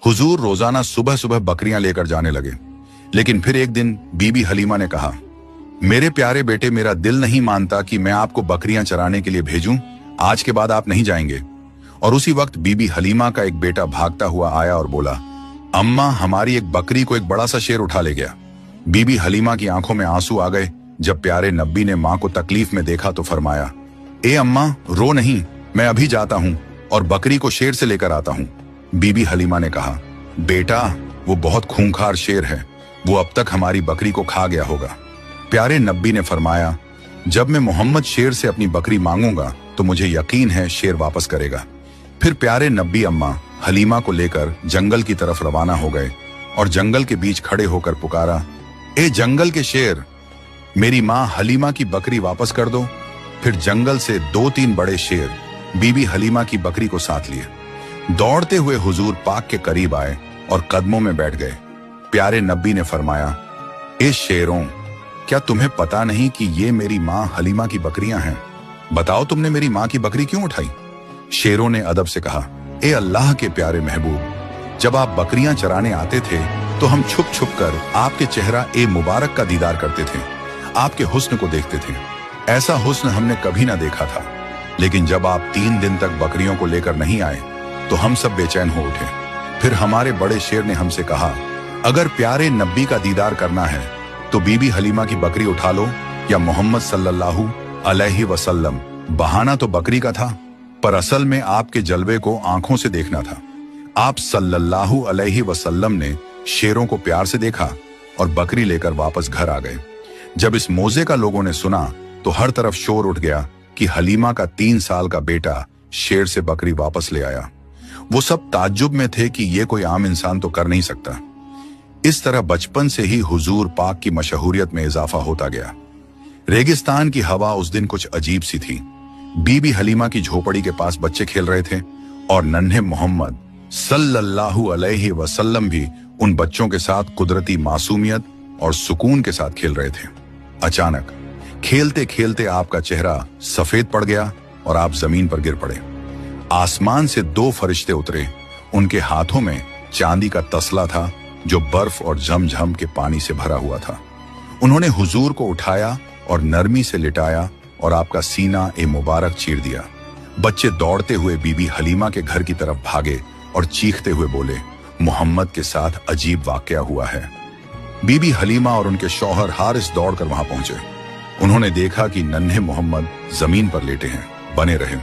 हुजूर रोजाना सुबह सुबह बकरियां लेकर जाने लगे, लेकिन फिर एक दिन बीबी हलीमा ने कहा, मेरे प्यारे बेटे, मेरा दिल नहीं मानता कि मैं आपको बकरियां चराने के लिए भेजूं। आज के बाद आप नहीं जाएंगे। और उसी वक्त बीबी हलीमा का एक बेटा भागता हुआ आया और बोला, अम्मा, हमारी एक बकरी को एक बड़ा सा शेर उठा ले गया। बीबी हलीमा की आंखों में आंसू आ गए। जब प्यारे नब्बी ने मां को तकलीफ में देखा तो फरमाया, ए अम्मा, रो नहीं, मैं अभी जाता हूं और बकरी को शेर से लेकर आता हूं। बीबी हलीमा ने कहा, बेटा, वो बहुत खूंखार शेर है, वो अब तक हमारी बकरी को खा गया होगा। प्यारे नब्बी ने फरमाया, जब मैं मोहम्मद शेर से अपनी बकरी मांगूंगा तो मुझे यकीन है शेर वापस करेगा। फिर प्यारे नब्बी अम्मा हलीमा को लेकर जंगल की तरफ रवाना हो गए और जंगल के बीच खड़े होकर पुकारा, ए जंगल के शेर, मेरी मां हलीमा की बकरी वापस कर दो। फिर जंगल से 2-3 बड़े शेर बीबी हलीमा की बकरी को साथ लिए दौड़ते हुए हुजूर पाक के करीब आए और कदमों में बैठ गए। प्यारे नब्बी ने फरमाया, ए शेरों, क्या तुम्हें पता नहीं कि ये मेरी मां हलीमा की बकरियां हैं? बताओ, तुमने मेरी मां की बकरी क्यों उठाई? शेरों ने अदब से कहा, ए अल्लाह के प्यारे महबूब, जब आप बकरियां चराने आते थे तो हम छुप छुप कर आपके चेहरा ए मुबारक का दीदार करते थे, आपके हुस्न को देखते थे। ऐसा हुस्न हमने कभी ना देखा था। लेकिन जब आप 3 दिन तक बकरियों को लेकर नहीं आए तो हम सब बेचैन हो उठे। फिर हमारे बड़े शेर ने हमसे कहा, अगर प्यारे नब्बी का दीदार करना है तो बीबी हलीमा की बकरी उठा लो, या मोहम्मद सल्लल्लाहु अलैहि वसल्लम। बहाना तो बकरी का था, पर असल में आपके जलवे को आंखों से देखना था। आप सल्लल्लाहु अलैहि वसल्लम ने शेरों को प्यार से देखा और बकरी लेकर वापस घर आ गए। जब इस मौजे का लोगों ने सुना तो हर तरफ शोर उठ गया कि हलीमा का 3 साल का बेटा शेर से बकरी वापस ले आया। वो सब ताज्जुब में थे कि ये कोई आम इंसान तो कर नहीं सकता। इस तरह बचपन से ही हुजूर पाक की मशहूरियत में इजाफा होता गया। रेगिस्तान की हवा उस दिन कुछ अजीब सी थी। बीबी हलीमा की झोपड़ी के पास बच्चे खेल रहे थे और नन्हे मोहम्मद सल्लल्लाहु अलैहि वसल्लम भी उन बच्चों के साथ कुदरती मासूमियत और सुकून के साथ खेल रहे थे। अचानक खेलते खेलते आपका चेहरा सफेद पड़ गया और आप जमीन पर गिर पड़े। आसमान से 2 फरिश्ते उतरे। उनके हाथों में चांदी का तसला था जो बर्फ और झमझम के पानी से भरा हुआ था। उन्होंने हुजूर को उठाया और नरमी से लिटाया और आपका सीना ए मुबारक चीर दिया। बच्चे दौड़ते हुए बीबी हलीमा के घर की तरफ भागे और चीखते हुए बोले, मोहम्मद के साथ अजीब वाकया हुआ है। बीबी हलीमा और उनके शौहर हारिस दौड़कर वहां पहुंचे। उन्होंने देखा कि नन्हे मोहम्मद जमीन पर लेटे हैं। बने रहे।